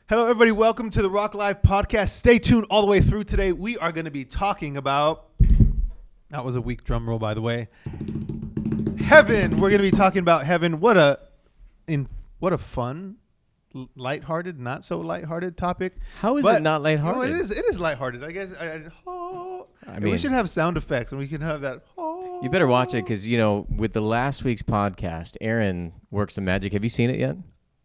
Hello, everybody. Welcome to the Rock Live podcast. Stay tuned all the way through today. We are going to be talking about, that was a weak drum roll, by the way, heaven. We're going to be talking about heaven. What a fun, lighthearted, not so lighthearted topic. How is it not lighthearted? You know, it is lighthearted. I guess. I mean, we should have sound effects, and we can have that. You better watch it because, you know, with the last week's podcast, Aaron works some magic. Have you seen it yet?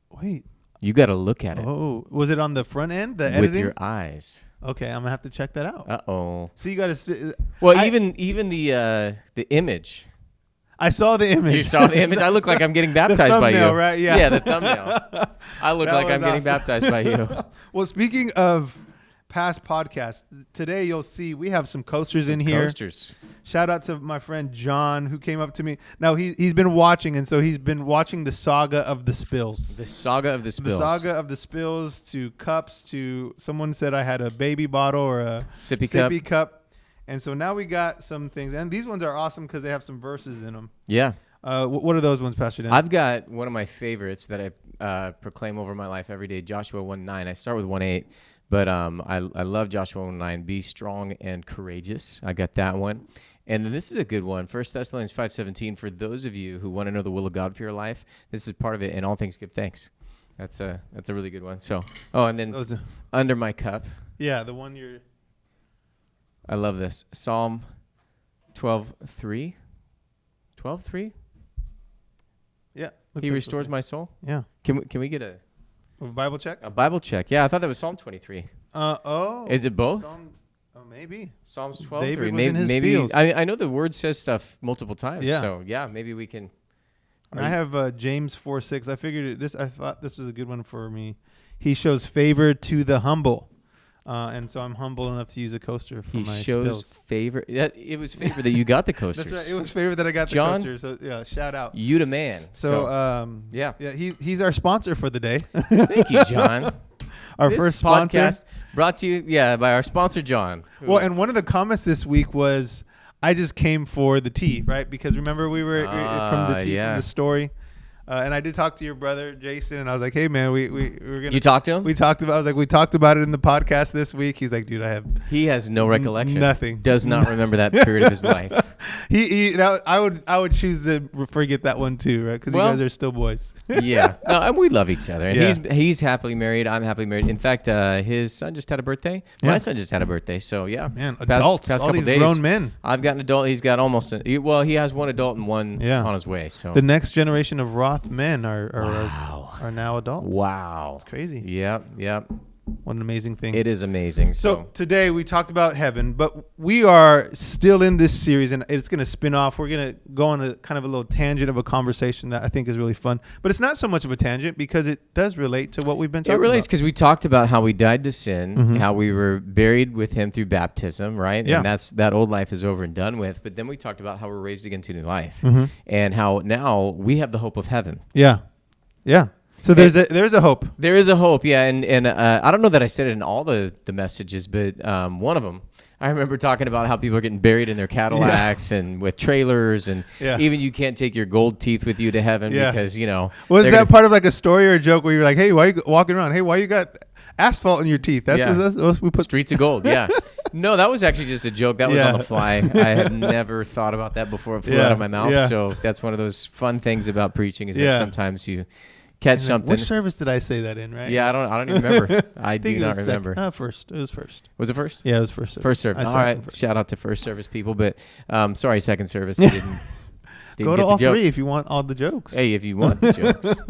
Wait. You got to look at it. Oh, was it on the front end, the editing? With your eyes. Okay, I'm going to have to check that out. Uh-oh. So you got to... Well, even the image. I saw the image. You saw the image? I look like I'm getting baptized by you. The thumbnail, right? Yeah. Yeah, the thumbnail. I look like I'm getting baptized by you. Well, speaking of past podcasts, today you'll see we have some coasters in here. Coasters. Shout out to my friend John who came up to me. Now he's been watching, and so he's been watching the saga of the spills. The saga of the spills. The saga of the spills to cups to someone said I had a baby bottle or a sippy cup. And so now we got some things, and these ones are awesome because they have some verses in them. Yeah. What are those ones, Pastor Dan? I've got one of my favorites that I proclaim over my life every day, Joshua 1:9. I start with 1:8. But I love Joshua 1:9. Be strong and courageous. I got that one. And then this is a good one. 1 Thessalonians 5:17. For those of you who want to know the will of God for your life, this is part of it. In all things, give thanks. That's a really good one. So, and then under my cup. Yeah, the one you're. I love this. Psalm 12:3. 12:3. Yeah. He restores my soul. Yeah. Can we get a Bible check? A Bible check. Yeah, I thought that was Psalm 23. Is it both? Maybe. Psalms 12. David was maybe, in his maybe fields. I know the word says stuff multiple times. Yeah. So yeah, maybe we can. I have James 4:6. I thought this was a good one for me. He shows favor to the humble. And so I'm humble enough to use a coaster for my spills. He shows favor. It was favor that you got the coasters. That's right. It was favor that I got John, the coaster. So yeah, shout out. You the man. So yeah, he's our sponsor for the day. Thank you, John. This first sponsor podcast brought to you, by our sponsor, John. Well, and one of the comments this week was, I just came for the tea, right? Because remember we were from the tea from the story. And I did talk to your brother, Jason, and I was like, hey, man, we were going to... You talked to him? We talked about it in the podcast this week. He's like, dude, He has no recollection. Nothing. Does not remember that period of his life. I would choose to forget that one too, right? Because you guys are still boys. Yeah. No, and we love each other. And he's happily married. I'm happily married. In fact, his son just had a birthday. My son just had a birthday. So, yeah. Man, adults. Past all these days, grown men. I've got an adult. He's got almost... he has one adult and one on his way. So the next generation of Roth men are now adults. Wow. It's crazy. Yep. What an amazing thing. It is amazing. So today we talked about heaven, but we are still in this series, and it's going to spin off. We're going to go on a kind of a little tangent of a conversation that I think is really fun. But it's not so much of a tangent because it does relate to what we've been talking about. It relates because we talked about how we died to sin, how we were buried with him through baptism, right? Yeah. And that old life is over and done with. But then we talked about how we're raised again to new life and how now we have the hope of heaven. Yeah. So there's a hope. There is a hope, yeah. And I don't know that I said it in all the messages, but one of them, I remember talking about how people are getting buried in their Cadillacs and with trailers, and even you can't take your gold teeth with you to heaven because, Was that part of like a story or a joke where you're like, hey, why are you walking around? Hey, why you got asphalt in your teeth? That's we put streets of gold, yeah. No, that was actually just a joke. That was on the fly. I had never thought about that before it flew out of my mouth. Yeah. So that's one of those fun things about preaching is that sometimes you catch something. Which service did I say that in, right? Yeah, I don't even remember. I do not remember. First. It was first. Was it first? Yeah, it was first service. First service. All right. Shout out to first service people, but sorry, second service. You didn't go to all three if you want all the jokes. Hey, if you want the jokes.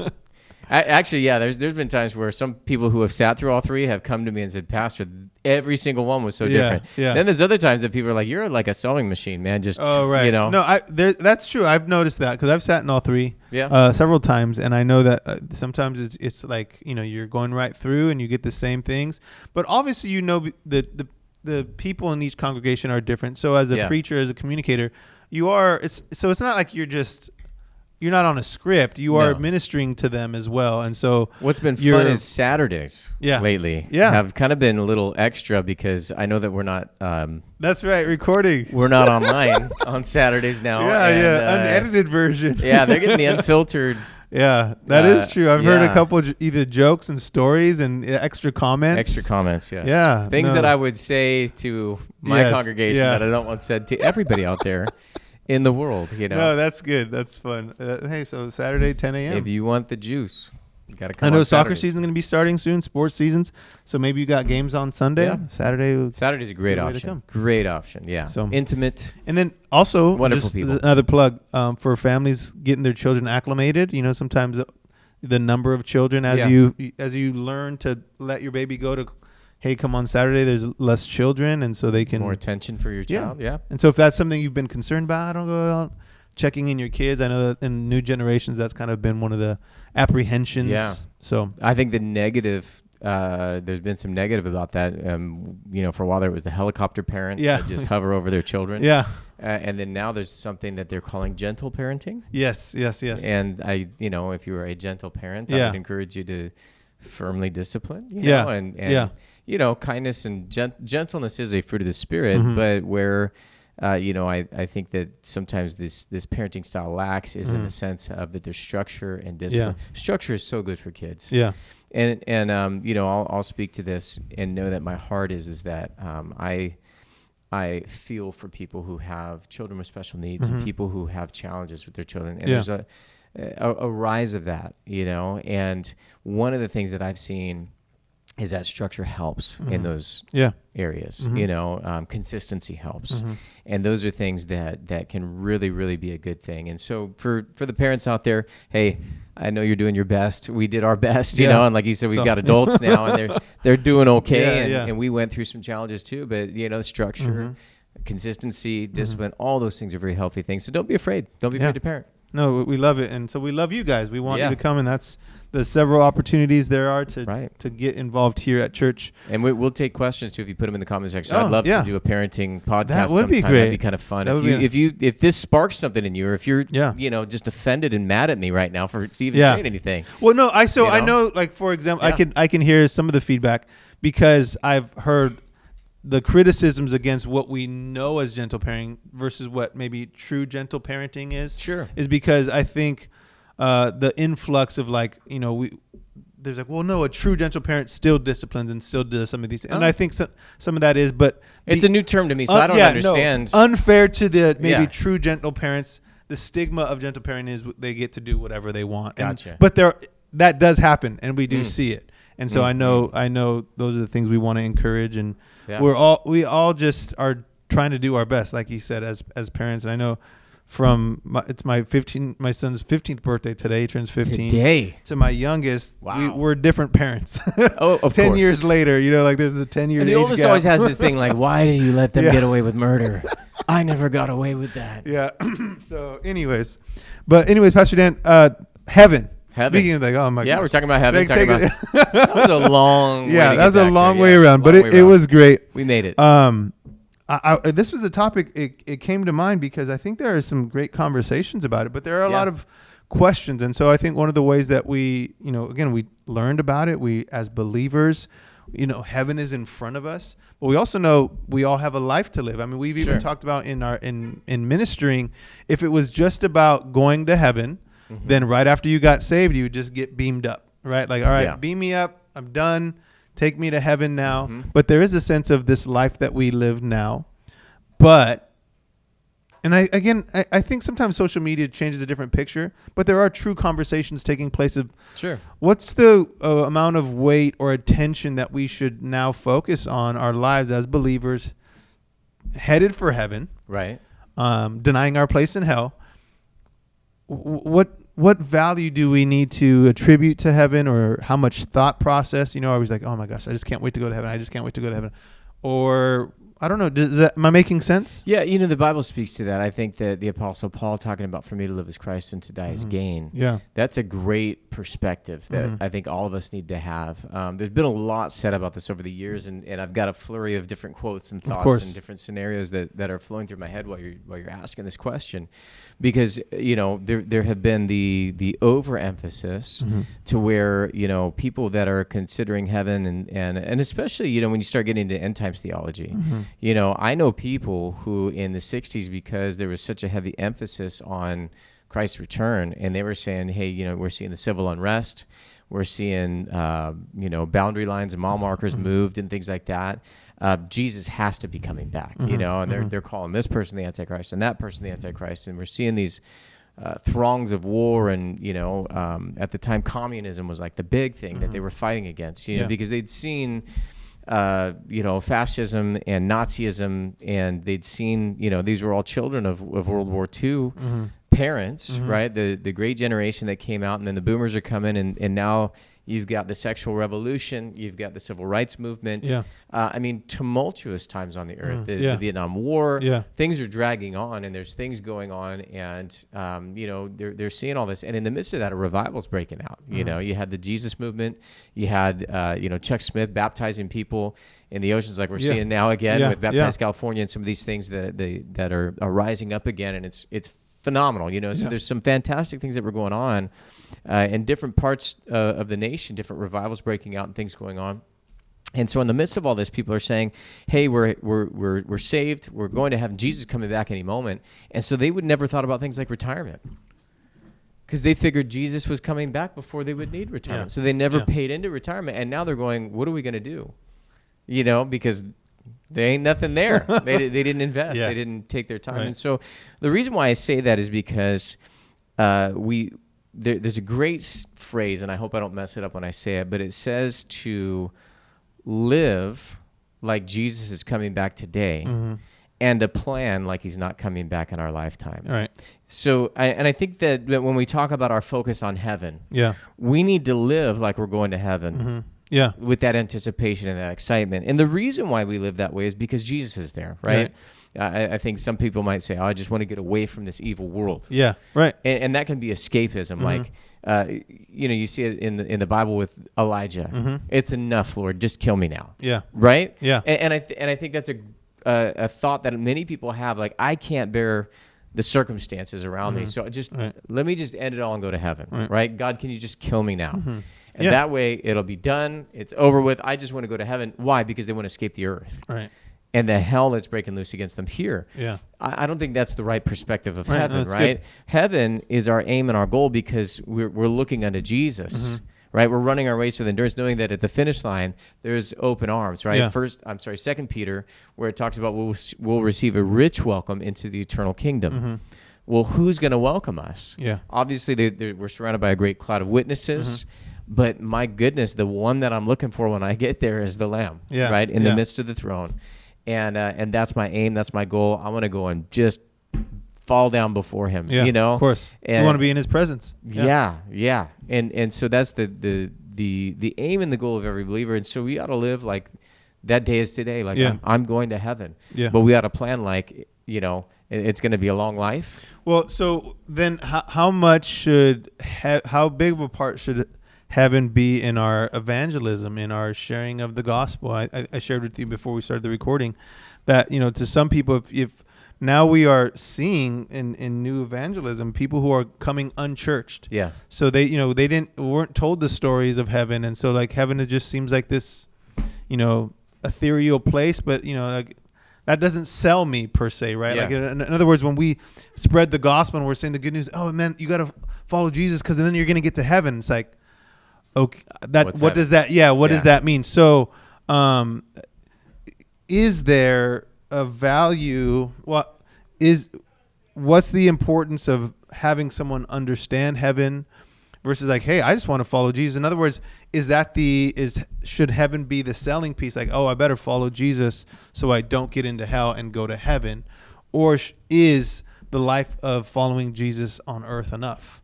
Actually, there's been times where some people who have sat through all three have come to me and said, Pastor, every single one was so different. Yeah. Then there's other times that people are like, you're like a sewing machine, man. Just, right. No, that's true. I've noticed that because I've sat in all three several times. And I know that sometimes it's like, you're going right through and you get the same things. But obviously, the people in each congregation are different. So as a preacher, as a communicator, it's not like you're not on a script. You are ministering to them as well. And so what's been fun is Saturdays lately have kind of been a little extra because I know that we're not that's right, recording. We're not online on Saturdays now. Unedited version. They're getting the unfiltered Yeah, that is true. I've heard a couple either jokes and stories and extra comments. Yes. Yeah. Things that I would say to my congregation that I don't want said to everybody out there in the world, No, that's good. That's fun. Hey, so Saturday, 10 a.m. If you want the juice, you got to come. I know soccer season's going to be starting soon, sports seasons. So maybe you got games on Sunday. Yeah. Saturday's a great option. Great option. Yeah. So intimate. And then also, wonderful people. Another plug for families getting their children acclimated. You know, sometimes the number of children as you learn to let your baby go to, hey, come on Saturday, there's less children, and so they can more attention for your child. Yeah. And so if that's something you've been concerned about, I don't go out checking in your kids. I know that in new generations, that's kind of been one of the apprehensions. Yeah. So I think the negative, there's been some negative about that. You know, for a while there was the helicopter parents that just hover over their children. Yeah. And then now there's something that they're calling gentle parenting. Yes. And if you were a gentle parent, I would encourage you to firmly discipline. You know, kindness and gentleness is a fruit of the Spirit, but where I think that sometimes this parenting style lacks is in the sense of that there's structure and discipline. Yeah. Structure is so good for kids. Yeah. And I'll speak to this and know that my heart is that I feel for people who have children with special needs and people who have challenges with their children. And there's a rise of that, and one of the things that I've seen is that structure helps in those areas. Consistency helps. And those are things that can really, really be a good thing. And so for the parents out there, hey, I know you're doing your best. We did our best, and like you said, we've got adults now and they're doing okay. And we went through some challenges too, but structure, consistency, discipline, all those things are very healthy things. So don't be afraid. Don't be afraid to parent. No, we love it. And so we love you guys. We want you to come, and that's the several opportunities there are to get involved here at church. And we'll take questions too if you put them in the comment section. I'd love to do a parenting podcast. That would be great. That'd be kind of fun. If this sparks something in you, or if you're just offended and mad at me right now for even saying anything. Well, no, I know, like, for example, I can hear some of the feedback because I've heard the criticisms against what we know as gentle parenting versus what maybe true gentle parenting is. Sure. Is because I think the influx of there's like, well, no, a true gentle parent still disciplines and still does some of these. And I think some of that is, but it's a new term to me, so I don't understand. Unfair to the maybe true gentle parents. The stigma of gentle parenting is they get to do whatever they want. Gotcha. But that does happen, and we do see it. And so I know those are the things we want to encourage, and we all just are trying to do our best, like you said, as parents. And I know it's my son's 15th birthday today. He turns 15. Today. To my youngest, we're different parents. Oh, of 10 course. years later, like there's a 10-year age gap. The oldest always has this thing like, why did you let them get away with murder? I never got away with that. Yeah. So anyways, Pastor Dan, heaven. Speaking of oh my gosh. We're talking about heaven. That was a long way that was a long way around, but it was great. We made it. This was a topic, it came to mind because I think there are some great conversations about it, but there are a lot of questions. And so I think one of the ways that we, again, we learned about it, we as believers, heaven is in front of us, but we also know we all have a life to live. I mean, we've even talked about in ministering, if it was just about going to heaven, then right after you got saved, you would just get beamed up, right? Like, all right, beam me up. I'm done. Take me to heaven now. But there is a sense of this life that we live now. And I think sometimes social media changes a different picture, but there are true conversations taking place of what's the amount of weight or attention that we should now focus on our lives as believers headed for heaven, right? Denying our place in hell. What value do we need to attribute to heaven, or how much thought process? I was like, oh my gosh, I just can't wait to go to heaven. I just can't wait to go to heaven. Or I don't know. Am I making sense? Yeah, the Bible speaks to that. I think that the Apostle Paul talking about for me to live as Christ and to die as gain. Yeah, that's a great perspective that I think all of us need to have. There's been a lot said about this over the years, and I've got a flurry of different quotes and thoughts and different scenarios that are flowing through my head while you're asking this question, because there have been the overemphasis to where people that are considering heaven and especially when you start getting into end times theology. I know people who in the 60s, because there was such a heavy emphasis on Christ's return, and they were saying, hey, we're seeing the civil unrest. We're seeing, boundary lines and mile markers moved and things like that. Jesus has to be coming back, and they're calling this person the Antichrist and that person the Antichrist. And we're seeing these throngs of war, and at the time communism was like the big thing that they were fighting against, because they'd seen fascism and Nazism, and they'd seen these were all children of World War II parents, right? The great generation that came out, and then the boomers are coming, and now you've got the sexual revolution, you've got the civil rights movement. Tumultuous times on the earth. The Vietnam War. Things are dragging on, and there's things going on, and they're seeing all this, and in the midst of that, a revival's breaking out. You had the Jesus movement, you had Chuck Smith baptizing people in the oceans, like we're seeing now again with Baptized California, and some of these things that are rising up again, and it's phenomenal. So there's some fantastic things that were going on in different parts of the nation, different revivals breaking out and things going on. And so in the midst of all this, people are saying, hey, we're saved, we're going to have Jesus coming back any moment. And so they would never thought about things like retirement, because they figured Jesus was coming back before they would need retirement. So they never paid into retirement. And now they're going, what are we going to do? Because there ain't nothing there. They didn't invest. They didn't take their time. Right. And so the reason why I say that is because there's a great phrase, and I hope I don't mess it up when I say it, but it says to live like Jesus is coming back today, and to plan like he's not coming back in our lifetime. Right. So, I think that when we talk about our focus on heaven, we need to live like we're going to heaven. With that anticipation and that excitement. And the reason why we live that way is because Jesus is there, right? I think some people might say, I just want to get away from this evil world. Yeah, right. And that can be escapism. Like, you see it in the Bible with Elijah. It's enough, Lord, just kill me now. Yeah. Right? Yeah. And I think that's a thought that many people have, like, I can't bear the circumstances around me, so let me just end it all and go to heaven, right? God, can you just kill me now? And that way it'll be done. It's over with. I just want to go to heaven. Why? Because they want to escape the earth. Right. And the hell that's breaking loose against them here. Yeah. I don't think that's the right perspective of heaven, right? Good. Heaven is our aim and our goal because we're looking unto Jesus, right? We're running our race with endurance, knowing that at the finish line, there's open arms, right? Yeah. 2 Peter, where it talks about we'll receive a rich welcome into the eternal kingdom. Well, who's going to welcome us? Yeah. Obviously, we're surrounded by a great cloud of witnesses. But my goodness, the one that I'm looking for when I get there is the Lamb, right, in the midst of the throne. And that's my aim. That's my goal. I want to go and just fall down before him, Of course. And you want to be in his presence. Yeah. And so that's the aim and the goal of every believer. And so we ought to live like that day is today. Like I'm going to heaven. Yeah. But we ought to plan like, it's going to be a long life. Well, so then how big of a part should heaven be in our evangelism, in our sharing of the gospel? I shared with you before we started the recording that, to some people, if now we are seeing in new evangelism, people who are coming unchurched. Yeah. So they weren't told the stories of heaven. And so like heaven, it just seems like this, ethereal place, but like that doesn't sell me per se, right? Yeah. Like in other words, when we spread the gospel and we're saying the good news, oh man, you got to follow Jesus because then you're going to get to heaven. It's like, okay, what does that? Yeah, what does that mean? So, is there a value? What's the importance of having someone understand heaven versus like, hey, I just want to follow Jesus? In other words, should heaven be the selling piece? Like, oh, I better follow Jesus so I don't get into hell and go to heaven, or is the life of following Jesus on earth enough?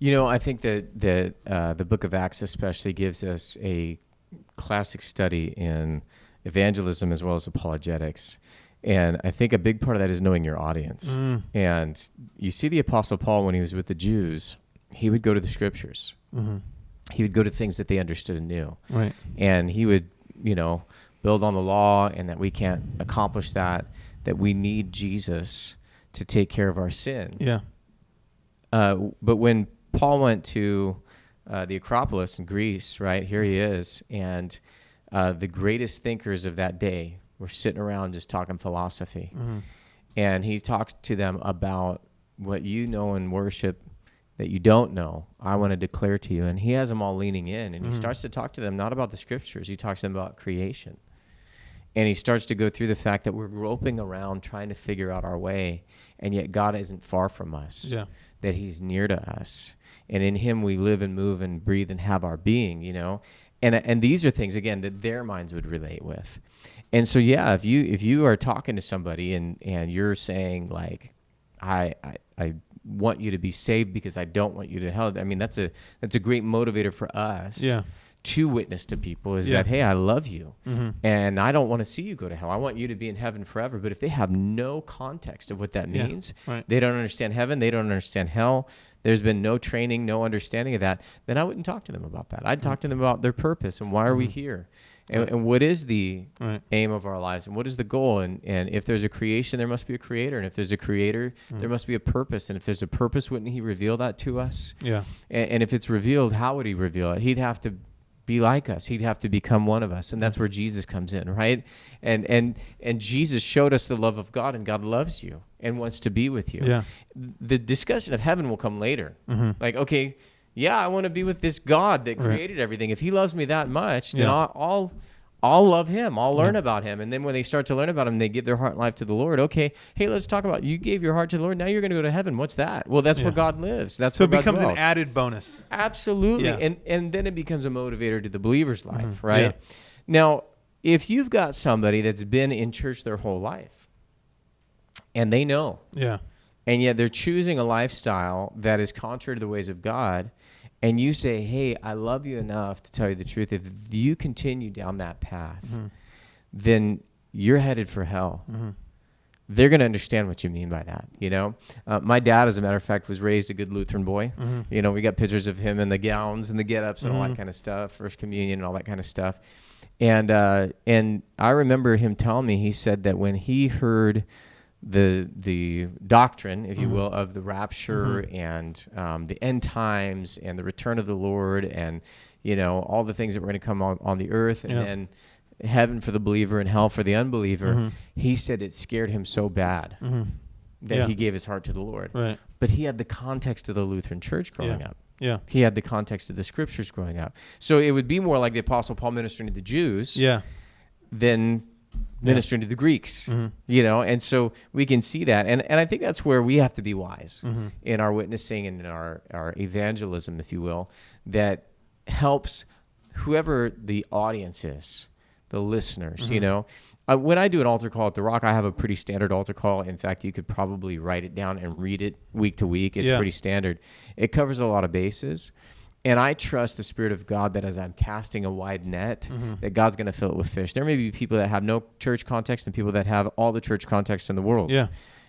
I think that the book of Acts especially gives us a classic study in evangelism as well as apologetics. And I think a big part of that is knowing your audience. And you see the Apostle Paul, when he was with the Jews, he would go to the scriptures. He would go to things that they understood and knew. Right. And he would, build on the law, and that we can't accomplish that we need Jesus to take care of our sin. Yeah. But when Paul went to the Acropolis in Greece, right? Here he is, and the greatest thinkers of that day were sitting around just talking philosophy. And he talks to them about what you know and worship that you don't know, I want to declare to you. And he has them all leaning in, and he starts to talk to them not about the scriptures. He talks to them about creation. And he starts to go through the fact that we're groping around trying to figure out our way, and yet God isn't far from us, that he's near to us. And in him we live and move and breathe and have our being, you know. And these are things, again, that their minds would relate with. And so, yeah, if you are talking to somebody and you're saying, like, I want you to be saved because I don't want you to hell, I mean, that's a great motivator for us. To witness to people is that, hey, I love you, and I don't want to see you go to hell. I want you to be in heaven forever. But if they have no context of what that means, they don't understand heaven, they don't understand hell, there's been no training, no understanding of that, then I wouldn't talk to them about that. I'd talk to them about their purpose and why are we here, and what is the aim of our lives, and what is the goal, and if there's a creation, there must be a creator, and if there's a creator, there must be a purpose, and if there's a purpose, wouldn't he reveal that to us? And if it's revealed, how would he reveal it? He'd have to be like us. He'd have to become one of us. And that's where Jesus comes in, right? And Jesus showed us the love of God, and God loves you and wants to be with you. The discussion of heaven will come later. Like, okay, I want to be with this God that created everything. If he loves me that much, then I'll love him. I'll learn about him. And then when they start to learn about him, they give their heart and life to the Lord. Okay, hey, let's talk about, you gave your heart to the Lord. Now you're going to go to heaven. What's that? Well, that's where God lives. That's where God dwells. So it becomes an added bonus. Absolutely. And then it becomes a motivator to the believer's life, right? Now, if you've got somebody that's been in church their whole life, and they know, and yet they're choosing a lifestyle that is contrary to the ways of God, and you say, hey, I love you enough to tell you the truth. If you continue down that path, then you're headed for hell. They're going to understand what you mean by that, you know? My dad, as a matter of fact, was raised a good Lutheran boy. You know, we got pictures of him in the gowns and the get-ups and all that kind of stuff, First Communion and all that kind of stuff. And I remember him telling me, he said that when he heard the doctrine, if you will, of the rapture and the end times and the return of the Lord and, you know, all the things that were going to come on the earth and then heaven for the believer and hell for the unbeliever, he said it scared him so bad that he gave his heart to the Lord. But he had the context of the Lutheran Church growing up. He had the context of the scriptures growing up. So it would be more like the Apostle Paul ministering to the Jews than ministering to the Greeks, you know, and so we can see that. And I think that's where we have to be wise in our witnessing and in our evangelism, if you will, that helps whoever the audience is, the listeners, you know. When I do an altar call at the Rock, I have a pretty standard altar call. In fact, you could probably write it down and read it week to week. It's pretty standard. It covers a lot of bases. And I trust the Spirit of God that as I'm casting a wide net, that God's going to fill it with fish. There may be people that have no church context and people that have all the church context in the world.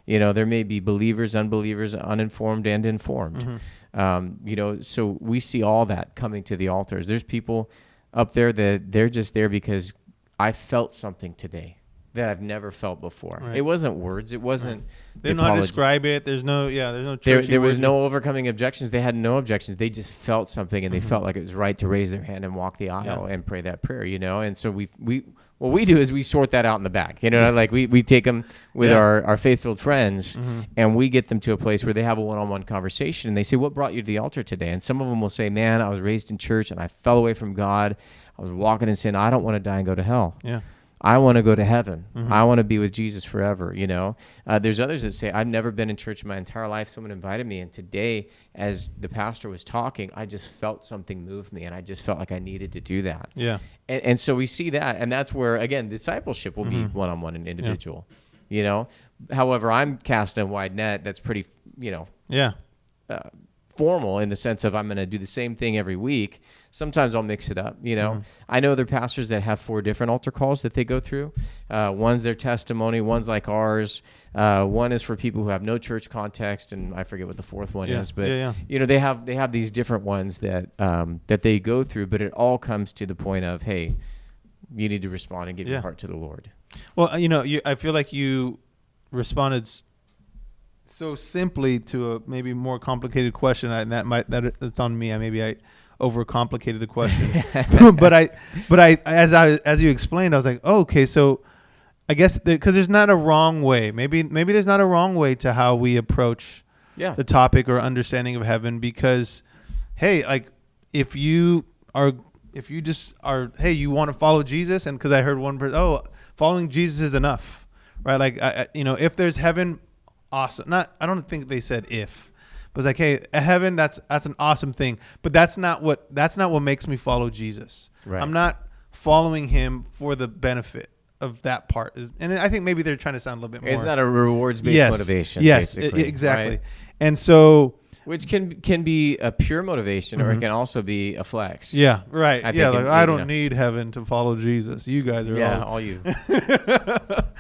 You know, there may be believers, unbelievers, uninformed, and informed. You know, so we see all that coming to the altars. There's people up there that they're just there because I felt something today that I've never felt before. It wasn't words. It wasn't. They don't know how to describe it. There's no. There's no church. There was no overcoming objections. They had no objections. They just felt something, and they felt like it was right to raise their hand and walk the aisle and pray that prayer. You know, and so what we do is we sort that out in the back. You know, like we take them with our faith-filled friends, and we get them to a place where they have a one-on-one conversation, and they say, "What brought you to the altar today?" And some of them will say, "Man, I was raised in church, and I fell away from God. I was walking in sin. I don't want to die and go to hell. I want to go to heaven. I want to be with Jesus forever," you know. There's others that say, I've never been in church my entire life. Someone invited me, and today, as the pastor was talking, I just felt something move me, and I just felt like I needed to do that. And so we see that, and that's where, again, discipleship will be one-on-one and individual, you know. However, I'm casting a wide net that's pretty, you know, formal in the sense of I'm going to do the same thing every week. Sometimes I'll mix it up, you know. I know there are pastors that have 4 different altar calls that they go through. One's their testimony, one's like ours. One is for people who have no church context, and I forget what the 4th one is. But you know, they have these different ones that that they go through. But it all comes to the point of, hey, you need to respond and give your heart to the Lord. Well, you know, I feel like you responded so simply to a maybe more complicated question, and that's on me. I overcomplicated the question, but I as you explained, I was like, oh, okay, so I guess because there's not a wrong way. Maybe there's not a wrong way to how we approach the topic or understanding of heaven, because, hey, like if you just are, hey, you want to follow Jesus, and because I heard one person, following Jesus is enough, right? Like, if there's heaven, awesome. I don't think they said if. But it's like, hey, heaven, that's an awesome thing. But that's not what makes me follow Jesus. Right. I'm not following him for the benefit of that part. And I think maybe they're trying to sound a little bit more. It's not a rewards-based motivation. Yes, basically, exactly. Right? And so, which can be a pure motivation, or it can also be a flex. Yeah, right. I don't need heaven to follow Jesus. You guys are all you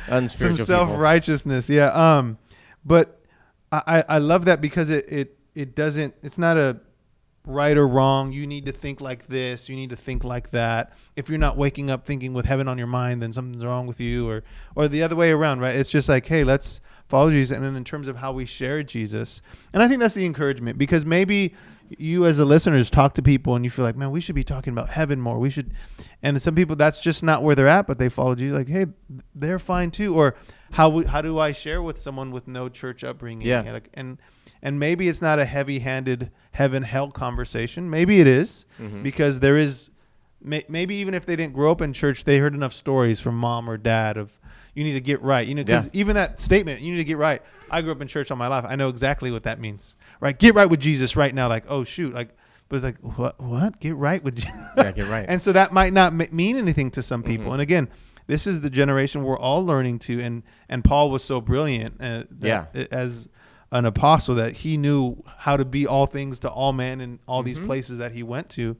unspiritual some self-righteousness. People. Yeah. But I love that, because it doesn't, it's not a right or wrong. You need to think like this. You need to think like that. If you're not waking up thinking with heaven on your mind, then something's wrong with you, or the other way around, right? It's just like, hey, let's follow Jesus. And then in terms of how we share Jesus, and I think that's the encouragement, because maybe you as the listeners talk to people and you feel like, man, we should be talking about heaven more. We should. And some people, that's just not where they're at, but they follow Jesus. Like, hey, they're fine too. Or how do I share with someone with no church upbringing? Yeah. And maybe it's not a heavy-handed heaven-hell conversation. Maybe it is, because there is, maybe even if they didn't grow up in church, they heard enough stories from mom or dad of, you need to get right. Because even that statement, you need to get right. I grew up in church all my life. I know exactly what that means, right? Get right with Jesus right now. Like, oh, shoot. Like, but it's like, what? Get right with Jesus? Yeah, get right. And so that might not mean anything to some people. And again, this is the generation we're all learning to. And Paul was so brilliant as an apostle, that he knew how to be all things to all men in all these places that he went to.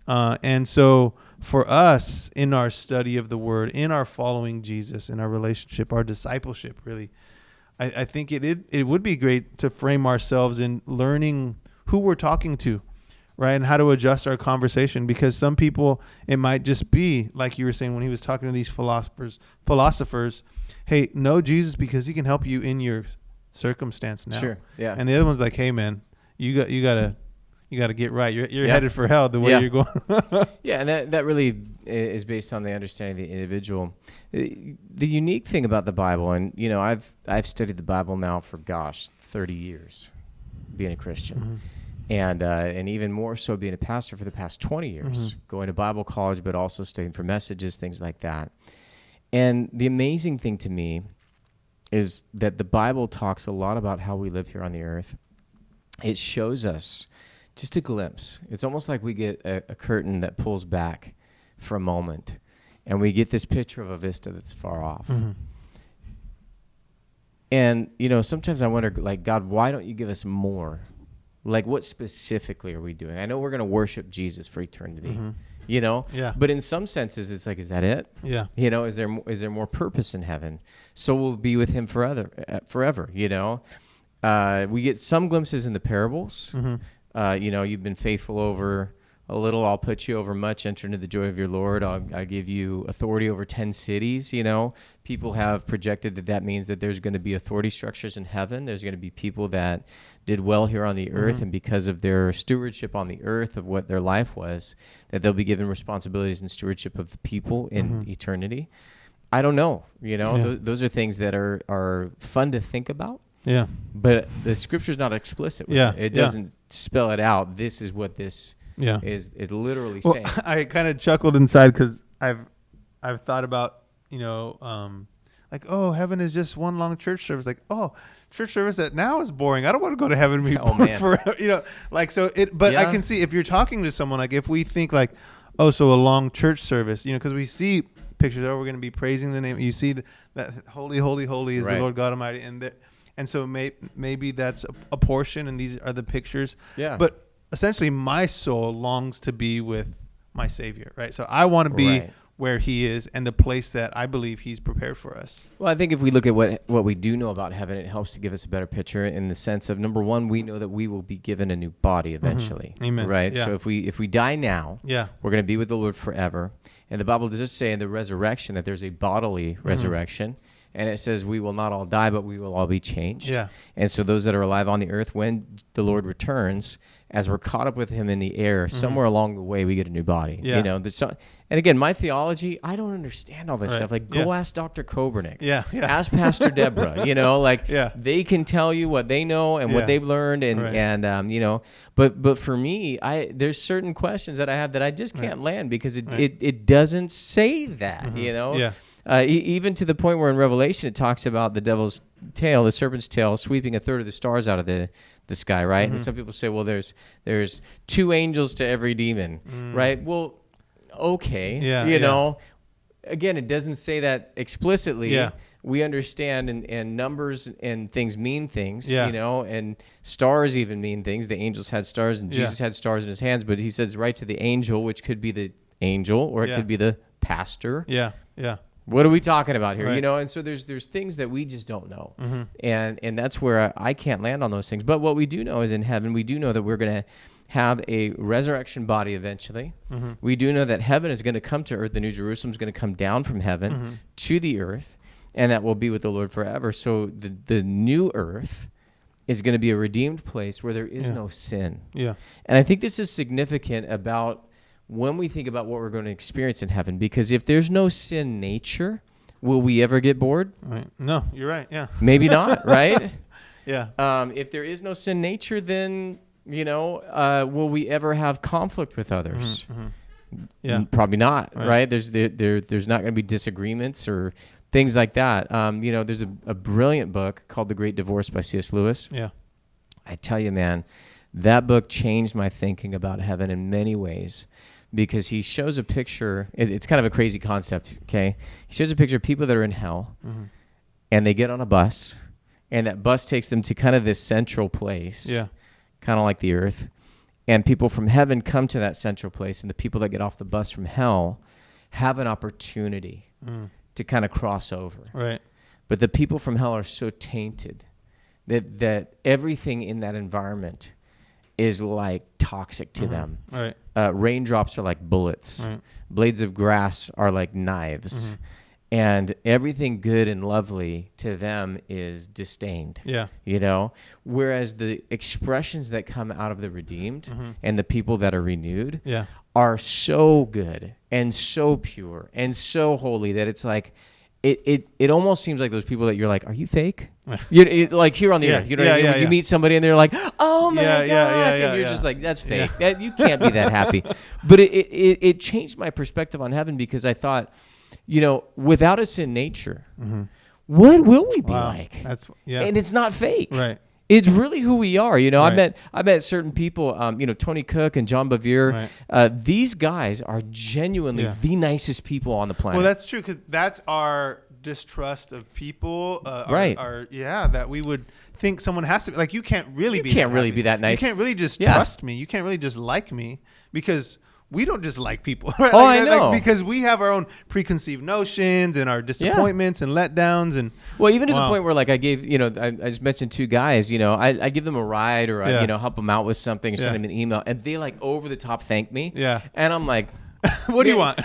And so for us, in our study of the word, in our following Jesus, in our relationship, our discipleship, really, I think it would be great to frame ourselves in learning who we're talking to, right? And how to adjust our conversation, because some people, it might just be like you were saying when he was talking to these philosophers, hey, know Jesus because he can help you in your circumstance now. Sure. Yeah. And the other one's like, hey man, you gotta get right. You're headed for hell the way you're going. Yeah, and that really is based on the understanding of the individual. The unique thing about the Bible, and I've studied the Bible now for 30 years, being a Christian, and even more so being a pastor for the past 20 years, going to Bible college, but also studying for messages, things like that. And the amazing thing to me is that the Bible talks a lot about how we live here on the earth. It shows us just a glimpse. It's almost like we get a curtain that pulls back for a moment, and we get this picture of a vista that's far off. And, sometimes I wonder, like, God, why don't you give us more? Like, what specifically are we doing? I know we're going to worship Jesus for eternity, Yeah. But in some senses, it's like, is that it? Yeah. Is there more purpose in heaven? So we'll be with him forever, We get some glimpses in the parables. You've been faithful over a little, I'll put you over much. Enter into the joy of your Lord. I'll give you authority over 10 cities. People have projected that means that there's going to be authority structures in heaven. There's going to be people that did well here on the earth, and because of their stewardship on the earth of what their life was, that they'll be given responsibilities and stewardship of the people in eternity. I don't know. Those are things that are fun to think about. Yeah. But the scripture's not explicit with it. It doesn't spell it out. This is what this is literally saying. I kind of chuckled inside because I've thought about, heaven is just one long church service. Like, church service that now is boring. I don't want to go to heaven and be boring forever. But I can see if you're talking to someone, like if we think like, so a long church service, because we see pictures, we're going to be praising the name. You see that holy, holy, holy is the Lord God Almighty. And so maybe that's a portion, and these are the pictures. Yeah. But essentially, my soul longs to be with my Savior, right? So I want to be where He is and the place that I believe He's prepared for us. Well, I think if we look at what we do know about heaven, it helps to give us a better picture in the sense of, number one, we know that we will be given a new body eventually. Amen. Right? Yeah. So if we die now, we're going to be with the Lord forever. And the Bible does just say in the resurrection that there's a bodily resurrection. And it says we will not all die, but we will all be changed. Yeah. And so those that are alive on the earth, when the Lord returns, as we're caught up with Him in the air, somewhere along the way we get a new body. Yeah. And again, my theology, I don't understand all this stuff. Like, go ask Dr. Kobernick. Ask Pastor Deborah. They can tell you what they know and what they've learned. And but for me, there's certain questions that I have that I just can't land because it doesn't say that, even to the point where in Revelation it talks about the devil's tail, the serpent's tail, sweeping a third of the stars out of the sky, right? And some people say, well, there's 2 angels to every demon, right? Well, okay, again, it doesn't say that explicitly. We understand, and numbers and things mean things, and stars even mean things. The angels had stars, and Jesus had stars in his hands, but he says right to the angel, which could be the angel, or it could be the pastor. What are we talking about here? And so there's things that we just don't know. And that's where I can't land on those things. But what we do know is in heaven, we do know that we're going to have a resurrection body eventually. We do know that heaven is going to come to earth. The New Jerusalem is going to come down from heaven to the earth, and that will be with the Lord forever. So the new earth is going to be a redeemed place where there is no sin. And I think this is significant about when we think about what we're going to experience in heaven, because if there's no sin nature, will we ever get bored? Right. No, you're right. Yeah. Maybe not, right? If there is no sin nature, then, will we ever have conflict with others? Probably not, right? There's not going to be disagreements or things like that. There's a brilliant book called The Great Divorce by C.S. Lewis. I tell you, man, that book changed my thinking about heaven in many ways. Because he shows a picture, it's kind of a crazy concept, okay? He shows a picture of people that are in hell, and they get on a bus, and that bus takes them to kind of this central place, kind of like the earth, and people from heaven come to that central place, and the people that get off the bus from hell have an opportunity to kind of cross over. Right. But the people from hell are so tainted that everything in that environment is like toxic to them. Right. Raindrops are like bullets. Right. Blades of grass are like knives. And everything good and lovely to them is disdained. Whereas the expressions that come out of the redeemed and the people that are renewed are so good and so pure and so holy that it's like it almost seems like those people that you're like, are you fake? Like here on the earth, you meet somebody and they're like, oh my gosh, and you're just like, that's fake. You can't be that happy. But it changed my perspective on heaven because I thought, without a sin nature, what will we be like? And it's not fake. Right. It's really who we are. I met certain people, Tony Cook and John Bevere. These guys are genuinely the nicest people on the planet. Well, that's true because that's our distrust of people. That we would think someone has to be. Like, you can't really be that nice. You can't really just trust me. You can't really just like me because we don't just like people. Right? Oh, I know. Because we have our own preconceived notions and our disappointments and letdowns. And even to the point where, like, I gave, I just mentioned 2 guys, I give them a ride or, help them out with something or send them an email. And they, like, over the top thank me. And I'm like, what do you want?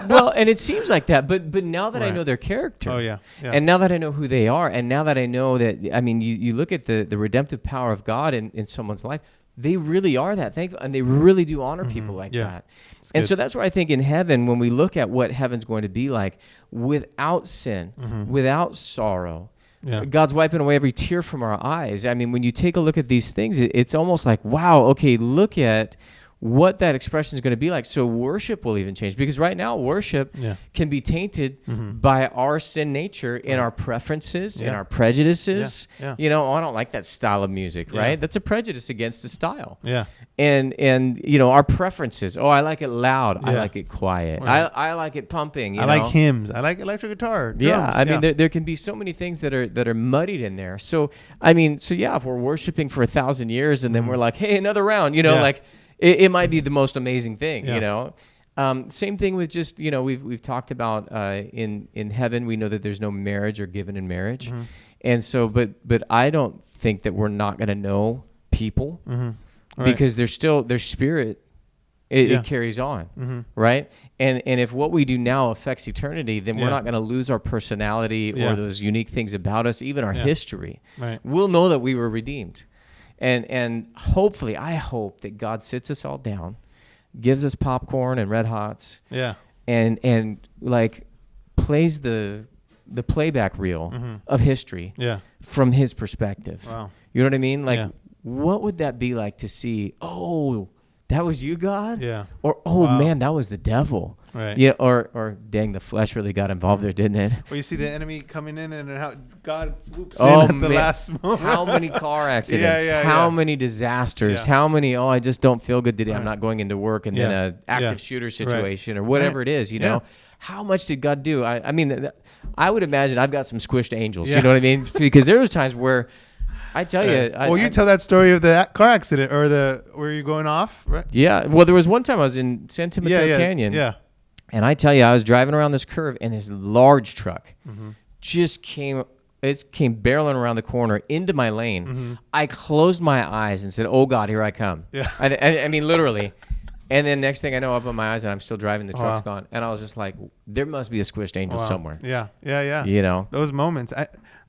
Well, and it seems like that. But now that I know their character. And now that I know who they are. And now that I know that, you look at the redemptive power of God in someone's life. They really are that thankful, and they really do honor people like that. And so that's where I think in heaven, when we look at what heaven's going to be like, without sin, without sorrow, God's wiping away every tear from our eyes. When you take a look at these things, it's almost like, wow, okay, look at what that expression is going to be like. So worship will even change, because right now worship can be tainted by our sin nature in our preferences, in our prejudices. I don't like that style of music, right? That's a prejudice against the style. And our preferences. Oh, I like it loud. I like it quiet. Right. I like it pumping. I like hymns. I like electric guitar. Drums. There can be so many things that are muddied in there. So if we're worshiping for 1,000 years and then we're like, hey, another round, like. It might be the most amazing thing, Same thing with just, we've talked about in heaven, we know that there's no marriage or given in marriage. And so, but I don't think that we're not going to know people because there's still, their spirit, it carries on, right? And if what we do now affects eternity, then we're not going to lose our personality or those unique things about us, even our history. Right. We'll know that we were redeemed. And hopefully, I hope that God sits us all down, gives us popcorn and Red Hots, and like plays the playback reel of history from his perspective. Wow. You know what I mean? Like, what would that be like to see, oh, that was you, God? Yeah. Or, oh, man, that was the devil. Right. Yeah. Or dang, the flesh really got involved there, didn't it? Well, you see the enemy coming in and how God swoops in Oh, at the man. last moment. How many car accidents? How many disasters? How many, I just don't feel good today. I'm not going into work. And then an active shooter situation or whatever it is, you know. How much did God do? I mean, I would imagine I've got some squished angels. You know what I mean? Because there was times where I tell you. Well, you tell that story of the car accident or where you're going off, right? Yeah. Well, there was one time I was in San Bernardino Canyon. Yeah. And I tell you, I was driving around this curve, and this large truck just came barreling around the corner into my lane. I closed my eyes and said, "Oh God, here I come." Yeah. I mean, literally. And then next thing I know, I open my eyes and I'm still driving. The truck's gone, and I was just like, "There must be a squished angel somewhere." Yeah. You know, those moments.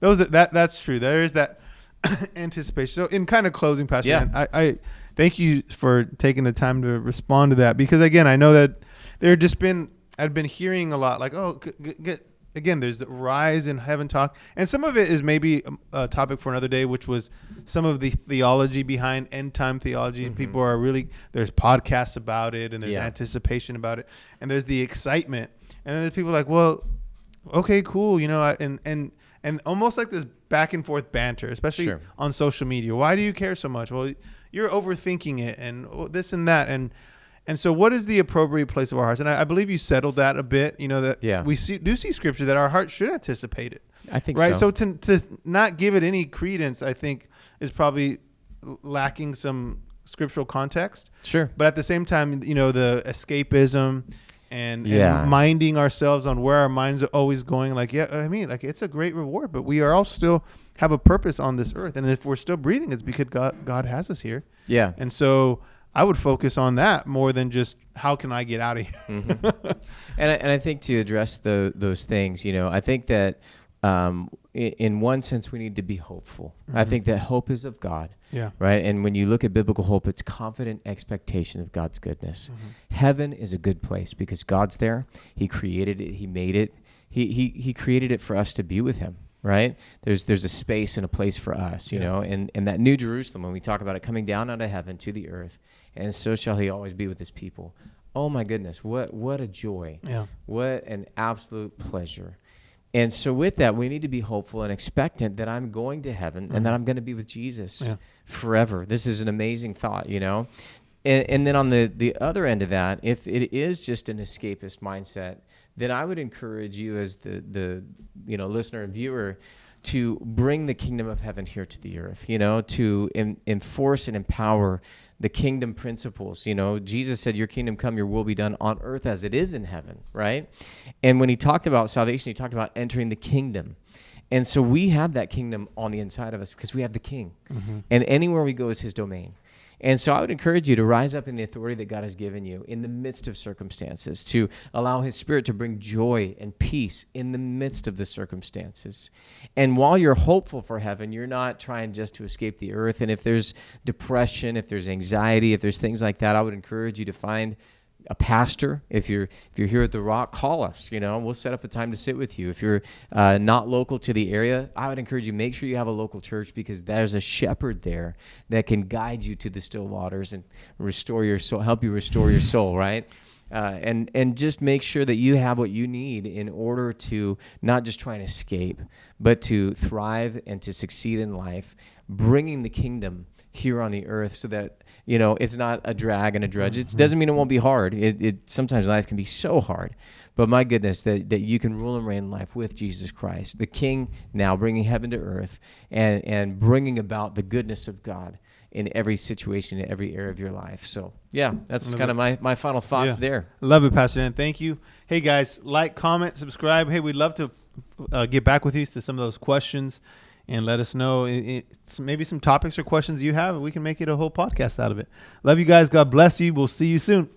That's true. There is that anticipation. So, in kind of closing, Pastor, Dan, I thank you for taking the time to respond to that, because again, I know that I've been hearing a lot like, oh, again, there's the rise in heaven talk. And some of it is maybe a topic for another day, which was some of the theology behind end time theology. People are there's podcasts about it, and there's anticipation about it, and there's the excitement. And then there's people like, well, okay, cool. You know, and almost like this back and forth banter, especially on social media. Why do you care so much? Well, you're overthinking it and this and that. And so what is the appropriate place of our hearts? And I believe you settled that a bit, you know, that we do see scripture that our heart should anticipate it. I think right? so. So to not give it any credence, I think, is probably lacking some scriptural context. Sure. But at the same time, you know, the escapism and minding ourselves on where our minds are always going. Like, I mean, like, it's a great reward, but we are all still have a purpose on this earth. And if we're still breathing, it's because God has us here. Yeah. And so I would focus on that more than just how can I get out of here. And I think to address those things, you know, I think that in one sense we need to be hopeful. I think that hope is of God. Yeah. Right. And when you look at biblical hope, it's confident expectation of God's goodness. Heaven is a good place because God's there. He created it. He made it. He created it for us to be with him. Right? There's a space and a place for us, you know, and that New Jerusalem, when we talk about it coming down out of heaven to the earth, and so shall he always be with his people. Oh my goodness, what a joy. Yeah. What an absolute pleasure. And so with that, we need to be hopeful and expectant that I'm going to heaven and that I'm going to be with Jesus forever. This is an amazing thought, you know. And then on the other end of that, if it is just an escapist mindset, then I would encourage you as the listener and viewer to bring the kingdom of heaven here to the earth, you know, to enforce and empower the kingdom principles. You know, Jesus said, your kingdom come, your will be done on earth as it is in heaven, right? And when he talked about salvation, he talked about entering the kingdom. And so we have that kingdom on the inside of us because we have the king. And anywhere we go is his domain. And so I would encourage you to rise up in the authority that God has given you in the midst of circumstances, to allow his spirit to bring joy and peace in the midst of the circumstances. And while you're hopeful for heaven, you're not trying just to escape the earth. And if there's depression, if there's anxiety, if there's things like that, I would encourage you to find a pastor. If you're here at the Rock, call us. You know, we'll set up a time to sit with you. If you're not local to the area, I would encourage you, make sure you have a local church, because there's a shepherd there that can guide you to the still waters and restore your soul, help you restore your soul, right? And just make sure that you have what you need in order to not just try and escape, but to thrive and to succeed in life, bringing the kingdom here on the earth so that, you know, it's not a drag and a drudge. It doesn't mean it won't be hard. It sometimes life can be so hard. But my goodness, that you can rule and reign life with Jesus Christ, the King now bringing heaven to earth and bringing about the goodness of God in every situation, in every area of your life. So, yeah, that's kind of my final thoughts there. Love it, Pastor Dan. Thank you. Hey, guys, like, comment, subscribe. Hey, we'd love to get back with you to some of those questions. And let us know maybe some topics or questions you have. We can make it a whole podcast out of it. Love you guys. God bless you. We'll see you soon.